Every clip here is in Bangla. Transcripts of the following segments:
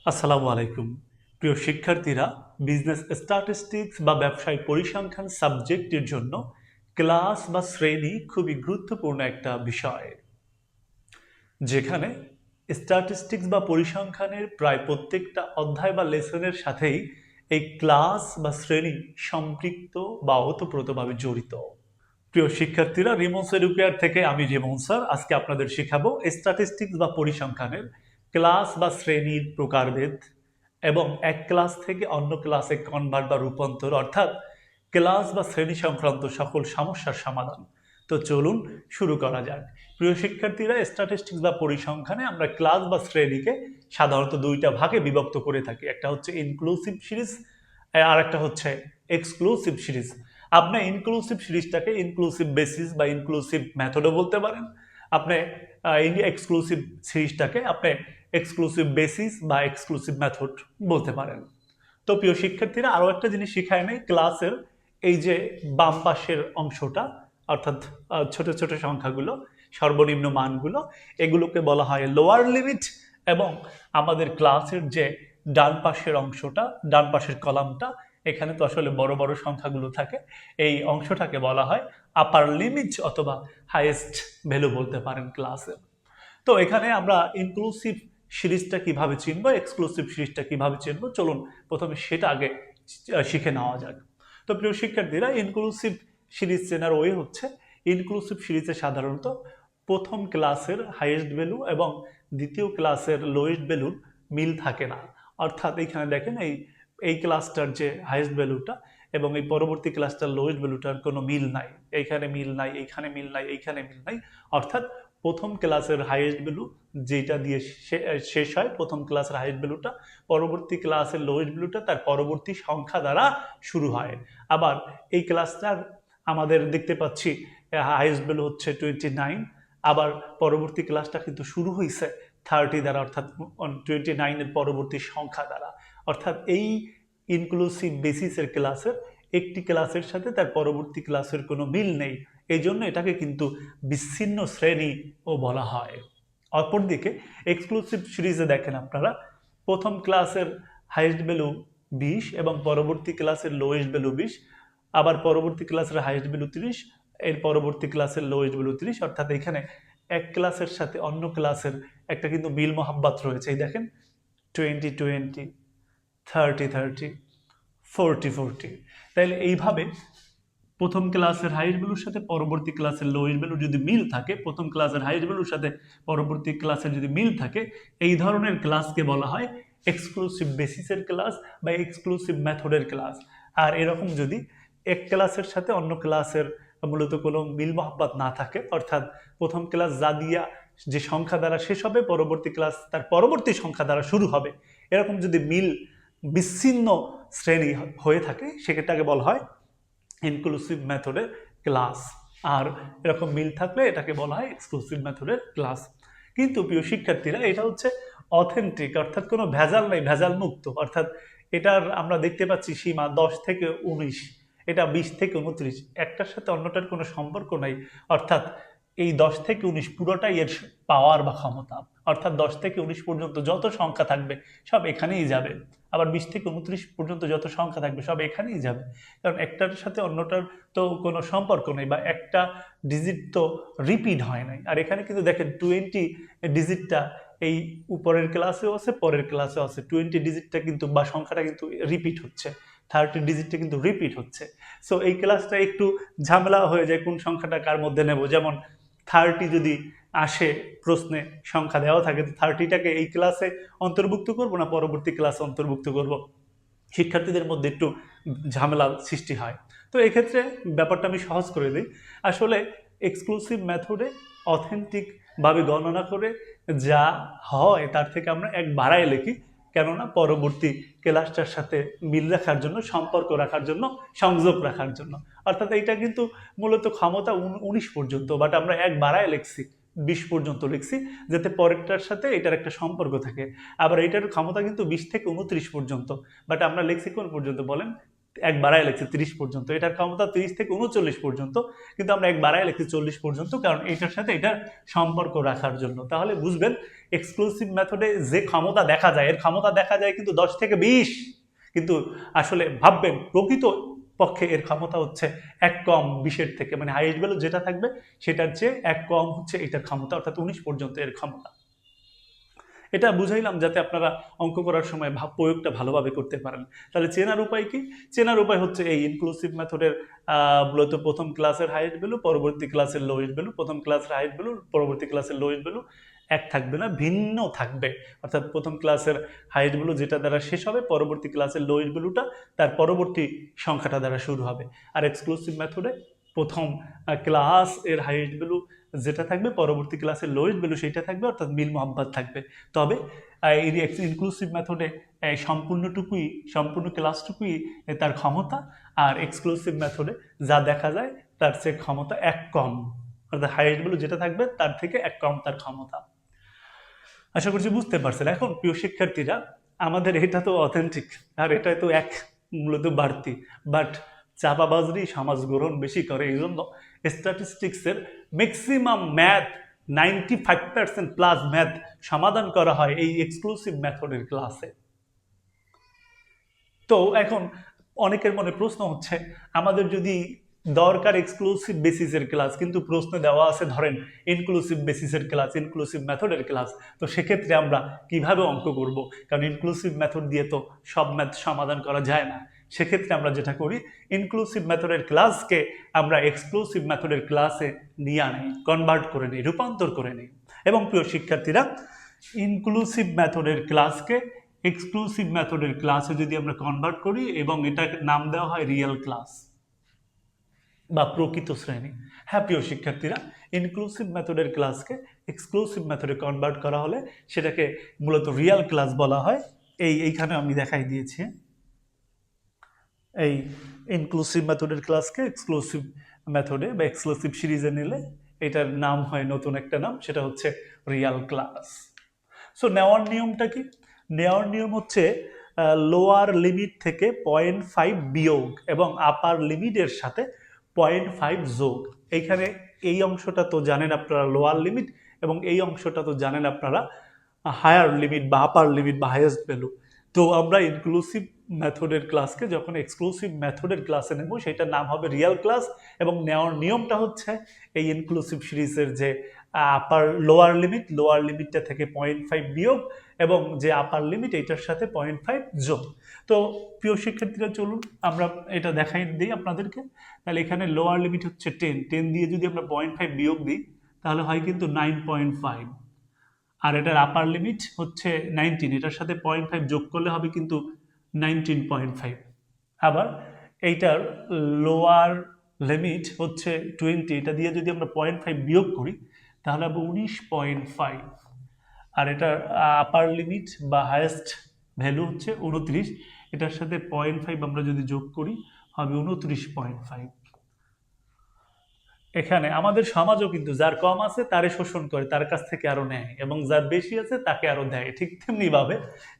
আসসালামু আলাইকুম। প্রিয় শিক্ষার্থীরা, বিজনেস স্ট্যাটিস্টিক্স বা ব্যবসায় পরিসংখ্যান সাবজেক্টের জন্য ক্লাস বা শ্রেণী খুবই গুরুত্বপূর্ণ একটা বিষয়, যেখানে স্ট্যাটিস্টিক্স বা পরিসংখ্যানের প্রায় প্রত্যেকটা অধ্যায় বা লেসনের সাথেই এই ক্লাস বা শ্রেণী সম্পৃক্ত বা ওতপ্রোতভাবে জড়িত। প্রিয় শিক্ষার্থীরা, রিমোস এডুকেয়ার থেকে আমি রিমন স্যার আজকে আপনাদের শেখাবো স্ট্যাটিস্টিক্স বা পরিসংখ্যানের ক্লাস বা শ্রেণীর প্রকারভেদ এবং এক ক্লাস থেকে অন্য ক্লাসে কনভার্ট বা রূপান্তর, অর্থাৎ ক্লাস বা শ্রেণী সংক্রান্ত সকল সমস্যার সমাধান। তো চলুন শুরু করা যাক। প্রিয় শিক্ষার্থীরা, স্ট্যাটিস্টিক্স বা পরিসংখ্যানে আমরা ক্লাস বা শ্রেণীকে সাধারণত দুইটা ভাগে বিভক্ত করে থাকি। একটা হচ্ছে ইনক্লুসিভ সিরিজ আর একটা হচ্ছে এক্সক্লুসিভ সিরিজ। আপনি ইনক্লুসিভ সিরিজটাকে ইনক্লুসিভ বেসিস বা ইনক্লুসিভ মেথডও বলতে পারেন। আপনি এক্সক্লুসিভ সিরিজটাকে আপনি এক্সক্লুসিভ বেসিস বা এক্সক্লুসিভ মেথড বলতে পারেন। তো প্রিয় শিক্ষার্থীরা, আরও একটা জিনিস শিখায় নেই ক্লাসের, এই যে বাম পাশের অংশটা, অর্থাৎ ছোট ছোট সংখ্যাগুলো, সর্বনিম্ন মানগুলো, এগুলোকে বলা হয় লোয়ার লিমিট। এবং আমাদের ক্লাসের যে ডান পাশের অংশটা, ডান পাশের কলামটা, এখানে তো আসলে বড় বড় সংখ্যাগুলো থাকে, এই অংশটাকে বলা হয় আপার লিমিট অথবা হাইয়েস্ট ভ্যালু বলতে পারেন ক্লাসের। তো এখানে আমরা ইনক্লুসিভ সিরিজটা কিভাবে চিনবো, এক্সক্লুসিভ সিরিজটা কিভাবে চিনবো, চলুন প্রথমে সেটা আগে শিখে নেওয়া যাক। তো প্রিয় শিক্ষার্থীরা, ইনক্লুসিভ সিরিজ চেনার ওয়ে হচ্ছে, ইনক্লুসিভ সিরিজে সাধারণত প্রথম ক্লাসের হাইয়েস্ট ভ্যালু এবং দ্বিতীয় ক্লাসের লোয়েস্ট ভ্যালুর মিল থাকে না। অর্থাৎ এইখানে দেখেন, এই ক্লাসটার যে হাইয়েস্ট ভ্যালুটা এবং এই পরবর্তী ক্লাসটার লোয়েস্ট ভ্যালুটার কোনো মিল নাই। এইখানে মিল নাই, এইখানে মিল নাই, এইখানে মিল নাই। অর্থাৎ প্রথম ক্লাসের হাইয়েস্ট ভ্যালু যেটা দিয়ে শেষ হয়, প্রথম ক্লাসের হাইয়েস্ট ভ্যালুটা, পরবর্তী ক্লাসের লোয়েস্ট ভ্যালুটা তার পরবর্তী সংখ্যা দ্বারা শুরু হয়। আবার এই ক্লাসটার আমাদের দেখতে পাচ্ছি হাইয়েস্ট ভ্যালু হচ্ছে 29, আবার পরবর্তী ক্লাসটা কিন্তু শুরু হয়েছে 30 দ্বারা, অর্থাৎ 29-এর পরবর্তী সংখ্যা দ্বারা। অর্থাৎ এই ইনক্লুসিভ বেসিসের ক্লাসের একটি ক্লাসের সাথে তার পরবর্তী ক্লাসের কোনো মিল নেই, এই জন্য এটাকে কিন্তু বিচ্ছিন্ন শ্রেণী ও বলা হয়। অপরদিকে এক্সক্লুসিভ সিরিজে দেখেন আপনারা, প্রথম ক্লাসের হাইয়েস্ট ভ্যালু 20 এবং পরবর্তী ক্লাসের লোয়েস্ট ভ্যালু 20, আবার পরবর্তী ক্লাসের হাইয়েস্ট ভ্যালু 30, এর পরবর্তী ক্লাসের লোয়েস্ট ভ্যালু 30। অর্থাৎ এখানে এক ক্লাসের সাথে অন্য ক্লাসের একটা কিন্তু মিল মহাব্বত রয়েছে। এই দেখেন 20-20, 30-30, 40-40। তাইলে এইভাবে প্রথম ক্লাসের হাইয়েস্ট ভ্যালুর সাথে পরবর্তী ক্লাসের লোয়েস্ট ভ্যালু যদি মিল থাকে, প্রথম ক্লাসের হাইয়েস্ট ভ্যালুর সাথে পরবর্তী ক্লাসের যদি মিল থাকে, এই ধরনের ক্লাসকে বলা হয় এক্সক্লুসিভ বেসিসের ক্লাস বা এক্সক্লুসিভ মেথডের ক্লাস। আর এরকম যদি এক ক্লাসের সাথে অন্য ক্লাসের মূলত কোনো মিল মহাব্বত না থাকে, অর্থাৎ প্রথম ক্লাস যা দিয়া যে সংখ্যা দ্বারা শেষ হবে, পরবর্তী ক্লাস তার পরবর্তী সংখ্যা দ্বারা শুরু হবে, এরকম যদি মিল বিচ্ছিন্ন শ্রেণী হয়ে থাকে, সেক্ষেত্রে বলা হয় ইনক্লুসিভ মেথডের ক্লাস। আর এরকম মিল থাকলে এটাকে বলা হয় এক্সক্লুসিভ মেথডের ক্লাস। কিন্তু প্রিয় শিক্ষার্থীরা, এটা হচ্ছে অথেন্টিক, অর্থাৎ কোনো ভেজাল নেই, ভেজাল মুক্ত। অর্থাৎ এটার আমরা দেখতে পাচ্ছি সীমা 10 থেকে 19, এটা 20 থেকে 29, একটার সাথে অন্যটার কোনো সম্পর্ক নাই। অর্থাৎ এই 10 থেকে 19 পুরোটাই এর পাওয়ার বা ক্ষমতা। অর্থাৎ 10 থেকে 19 পর্যন্ত যত সংখ্যা থাকবে সব এখানেই যাবে, আবার 20 থেকে 29 পর্যন্ত যত সংখ্যা থাকবে সব এখানেই যাবে। কারণ একটার সাথে অন্যটার তো কোনো সম্পর্ক নেই, বা একটা ডিজিট তো রিপিট হয় নাই। আর এখানে কিন্তু দেখেন 20 ডিজিটটা এই উপরের ক্লাসেও আছে, পরের ক্লাসেও আছে। 20 ডিজিটটা কিন্তু বা সংখ্যাটা কিন্তু রিপিট হচ্ছে, 30 ডিজিটটা কিন্তু রিপিট হচ্ছে। সো এই ক্লাসটা একটু ঝামেলা হয়ে যায় কোন সংখ্যাটা কার মধ্যে নেব। যেমন 30 যদি আসে প্রশ্নে, সংখ্যা দেওয়া থাকে, তো 30টাকে এই ক্লাসে অন্তর্ভুক্ত করব না পরবর্তী ক্লাসে অন্তর্ভুক্ত করব, শিক্ষার্থীদের মধ্যে একটু ঝামেলা সৃষ্টি হয়। তো এক্ষেত্রে ব্যাপারটা আমি সহজ করে দিই। আসলে এক্সক্লুসিভ মেথডে অথেন্টিকভাবে গণনা করে যা হয় তার থেকে আমরা এক বাড়ায় লিখি, কেননা পরবর্তী ক্লাসটার সাথে মিল রাখার জন্য, সম্পর্ক রাখার জন্য, সংযোগ রাখার জন্য। অর্থাৎ এইটা কিন্তু মূলত ক্ষমতা 19 পর্যন্ত, বাট আমরা এক বাড়ায় লিখছি, 20 পর্যন্ত লিখছি, যাতে পরেরটার সাথে এটার একটা সম্পর্ক থাকে। আবার এটার ক্ষমতা কিন্তু 20 থেকে 29 পর্যন্ত, বাট আমরা লিখছি কোন পর্যন্ত বলেন? এক বাড়ায় লিখছি 30 পর্যন্ত, এটার ক্ষমতা 30 থেকে 39 পর্যন্ত, কিন্তু আমরা এক বাড়ায় লিখছি 40 পর্যন্ত, কারণ এটার সাথে এটার সম্পর্ক রাখার জন্য। তাহলে বুঝবেন এক্সক্লুসিভ মেথডে যে ক্ষমতা দেখা যায়, এর ক্ষমতা দেখা যায় কিন্তু 10 থেকে 20, কিন্তু আসলে ভাববেন প্রকৃত পক্ষে এর ক্ষমতা হচ্ছে এক কম 20-এর থেকে, মানে হাইয়েস্ট ভ্যালু যেটা থাকবে সেটার চেয়ে এক কম হচ্ছে এটার ক্ষমতা, অর্থাৎ 19 পর্যন্ত এর ক্ষমতা। এটা বুঝাইলাম যাতে আপনারা অঙ্ক করার সময় প্রয়োগটা ভালোভাবে করতে পারেন। তাহলে চেনার উপায় কি? চেনার উপায় হচ্ছে এই ইনক্লুসিভ মেথডের মূলত প্রথম ক্লাসের হাইয়েস্ট ভ্যালু, পরবর্তী ক্লাসের লোয়েস্ট ভ্যালু, প্রথম ক্লাসের হাইয়েস্ট ভ্যালু, পরবর্তী ক্লাসের লোয়েস্ট ভ্যালু এক থাকবে না, ভিন্ন থাকবে। অর্থাৎ প্রথম ক্লাসের হাইয়েস্ট ভ্যালু যেটা দ্বারা শেষ হবে, পরবর্তী ক্লাসের লোয়েস্ট ভ্যালুটা তার পরবর্তী সংখ্যাটা দ্বারা শুরু হবে। আর এক্সক্লুসিভ মেথডে প্রথম ক্লাস এর হাইয়েস্ট ভ্যালু যেটা থাকবে, পরবর্তী ক্লাসের লোয়েস্ট ভ্যালু সেটা থাকবে, অর্থাৎ মিল মোহাম্মদ থাকবে। তবে এই ইনক্লুসিভ মেথডে সম্পূর্ণ ক্লাসটুকুই তার ক্ষমতা, আর এক্সক্লুসিভ মেথডে যা দেখা যায় তার চেয়ে ক্ষমতা এক কম, অর্থাৎ হাইয়েস্ট ভ্যালু যেটা থাকবে তার থেকে এক কম তার ক্ষমতা। আশা করছি বুঝতে পারছেন। এখন প্রিয় শিক্ষার্থীরা, আমাদের এটা তো অথেন্টিক, আর এটা তো এক মূলত বাড়তি, বাট চাপাবাজরি সমাজ গ্রহণ বেশি করে, এই জন্য স্ট্যাটিস্টিক্সের ম্যাক্সিমাম ম্যাথ 95% প্লাস ম্যাথ সমাধান করা হয় এই এক্সক্লুসিভ মেথডের ক্লাসে। তো এখন অনেকের মনে প্রশ্ন হচ্ছে, আমাদের যদি দরকার এক্সক্লুসিভ বেসিসের ক্লাস, কিন্তু প্রশ্ন দেওয়া আছে ধরেন ইনক্লুসিভ বেসিসের ক্লাস, ইনক্লুসিভ মেথডের ক্লাস, তো সেক্ষেত্রে আমরা কিভাবে অঙ্ক করব? কারণ ইনক্লুসিভ মেথড দিয়ে তো সব ম্যাথ সমাধান করা যায় না। সেক্ষেত্রে আমরা যেটা করি, ইনক্লুসিভ মেথডের ক্লাসকে আমরা এক্সক্লুসিভ মেথডের ক্লাসে নিয়ে আনি, কনভার্ট করে নিই, রূপান্তর করে নিই। এবং প্রিয় শিক্ষার্থীরা, ইনক্লুসিভ মেথডের ক্লাসকে এক্সক্লুসিভ মেথডের ক্লাসে যদি আমরা কনভার্ট করি এবং এটাকে নাম দেওয়া হয় রিয়েল ক্লাস বা প্রকৃত শ্রেণী। হ্যাঁ প্রিয় শিক্ষার্থীরা, ইনক্লুসিভ মেথডের ক্লাসকে এক্সক্লুসিভ মেথডে কনভার্ট করা হলে সেটাকে মূলত রিয়েল ক্লাস বলা হয়। এইখানে আমি দেখাই দিয়েছি, এই ইনক্লুসিভ মেথডের ক্লাসকে এক্সক্লুসিভ মেথডে বা এক্সক্লুসিভ সিরিজে নিলে এটার নাম হয় নতুন একটা নাম, সেটা হচ্ছে রিয়েল ক্লাস। সো নেওয়ার নিয়মটা কি? নেওয়ার নিয়ম হচ্ছে লোয়ার লিমিট থেকে 0.5 বিয়োগ এবং আপার লিমিটের সাথে 0.5 যোগ। এইখানে এই অংশটা তো জানেন আপনারা লোয়ার লিমিট, এবং এই অংশটা তো জানেন আপনারা হায়ার লিমিট বা আপার লিমিট বা হাইয়েস্ট ভ্যালু। তো আমরা ইনক্লুসিভ মেথডের ক্লাসকে যখন এক্সক্লুসিভ মেথডের ক্লাসে নেব, সেটার নাম হবে রিয়েল ক্লাস। এবং নেওয়ার নিয়মটা হচ্ছে এই ইনক্লুসিভ সিরিজের যে লোয়ার লিমিটটা থেকে 0.5 বিয়োগ এবং যে আপার লিমিট এইটার সাথে 0.5 যোগ। তো প্রিয় শিক্ষার্থীরা চলুন আমরা এটা দেখাই দিই আপনাদেরকে। তাহলে এখানে লোয়ার লিমিট হচ্ছে 10 দিয়ে যদি আমরা 0.5 বিয়োগ দিই তাহলে হয় কিন্তু 9.5, আর এটার আপার লিমিট হচ্ছে 19, এটার সাথে 0.5 যোগ করলে হবে কিন্তু 19.5। আবার এইটার লোয়ার লিমিট হচ্ছে 20, এটা দিয়ে যদি আমরা 0.5 বিয়োগ করি তাহলে হবে 19.5, আর এটার আপার লিমিট বা হায়েস্ট ভ্যালু হচ্ছে 29, এটার সাথে 0.5 আমরা যদি যোগ করি হবে 29.5। এখানে আমাদের সমাজও কিন্তু যার কম আছে তারে শোষণ করে, তার কাছ থেকে আরো নেয়, এবং যার বেশি আছে তাকে আরো দেয়। ঠিক তেমনি ভাবে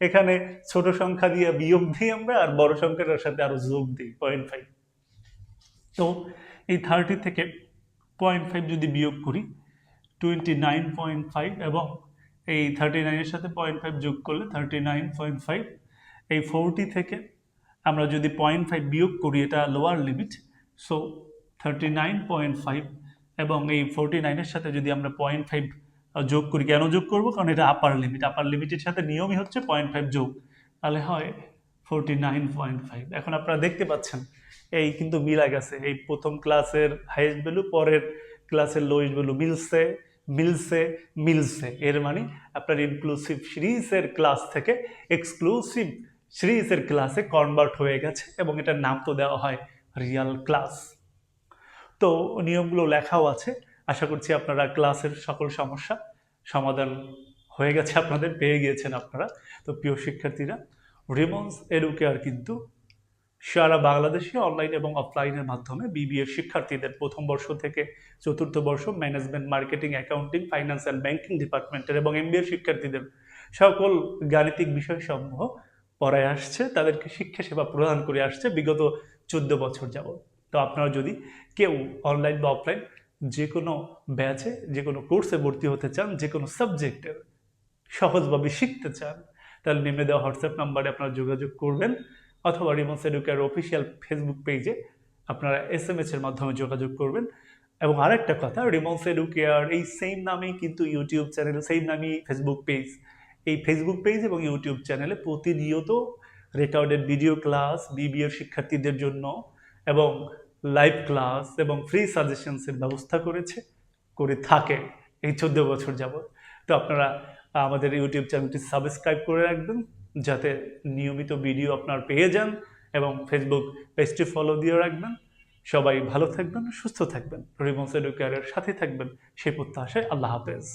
এখানে ছোট সংখ্যা দিয়ে বিয়োগ দিই আমরা, আর বড় সংখ্যাটার সাথে আরো যোগ দিই 0.5। তো এই 30 থেকে 0.5 যদি বিয়োগ করি 29.5, এবং এই 39-এর সাথে 0.5 যোগ করলে 39.5। এই 40 থেকে আমরা যদি 0.5 বিয়োগ করি, এটা লোয়ার লিমিট, সো 39.5, এবং এই 49-এর সাথে যদি আমরা 0.5 যোগ করি, কেন যোগ করবো? কারণ এটা আপার লিমিটের সাথে নিয়মই হচ্ছে 0.5 যোগ, তাহলে হয় 49.5। এখন আপনারা দেখতে পাচ্ছেন এই কিন্তু মিলা গেছে, এই প্রথম ক্লাসের হাইয়েস্ট ভ্যালু পরের ক্লাসের লোয়েস্ট ভ্যালু মিলছে। এর মানে আপনার ইনক্লুসিভ সিরিজের ক্লাস থেকে এক্সক্লুসিভ সিরিজের ক্লাসে কনভার্ট হয়ে গেছে, এবং এটার নাম তো দেওয়া হয় রিয়েল ক্লাস। তো নিয়মগুলো লেখাও আছে। আশা করছি আপনারা ক্লাসের সকল সমস্যা সমাধান হয়ে গেছে, আপনাদের পেয়ে গিয়েছেন আপনারা। তো প্রিয় শিক্ষার্থীরা, রিমন্স এডুকেয়ার কিন্তু সারা বাংলাদেশে অনলাইন এবং অফলাইনের মাধ্যমে বিবিএ শিক্ষার্থীদের প্রথম বর্ষ থেকে চতুর্থ বর্ষ management, marketing, accounting, finance and banking ডিপার্টমেন্টের এবং এমবিএ শিক্ষার্থীদের সকল গাণিতিক বিষয়সমূহ পড়ায় আসছে, তাদেরকে শিক্ষা সেবা প্রদান করে আসছে বিগত 14 বছর যাবত। তো আপনারা যদি কেউ অনলাইন বা অফলাইন যে কোনো ব্যাচে যে কোনো কোর্সে ভর্তি হতে চান, যে কোনো সাবজেক্টের সহজভাবে শিখতে চান, তাহলে নিম্নে দেওয়া হোয়াটসঅ্যাপ নাম্বারে আপনারা যোগাযোগ করবেন, অথবা রিমন্স এডুকেয়ার অফিসিয়াল ফেসবুক পেজে আপনারা SMS এর মাধ্যমে যোগাযোগ করবেন। এবং আরেকটা কথা, রিমন্স এডুকেয়ার এই সেম নামেই কিন্তু ইউটিউব চ্যানেল, সেম নামেই ফেসবুক পেজ। এই ফেসবুক পেজ এবং ইউটিউব চ্যানেলে প্রতিনিয়ত রেকর্ডেড ভিডিও ক্লাস BBA শিক্ষার্থীদের জন্য এবং লাইভ ক্লাস এবং ফ্রি সাজেশনসের ব্যবস্থা করে থাকে এই 14 বছর যাবত। তো আপনারা আমাদের ইউটিউব চ্যানেলটি সাবস্ক্রাইব করে রাখবেন, যাতে নিয়মিত ভিডিও আপনার পেয়ে যান, এবং ফেসবুক পেজটি ফলো দিয়ে রাখবেন। সবাই ভালো থাকবেন, সুস্থ থাকবেন, রিমন্স এডুকেয়ারের সাথে থাকবেন, সেই প্রত্যাশায় আল্লাহ হাফেজ।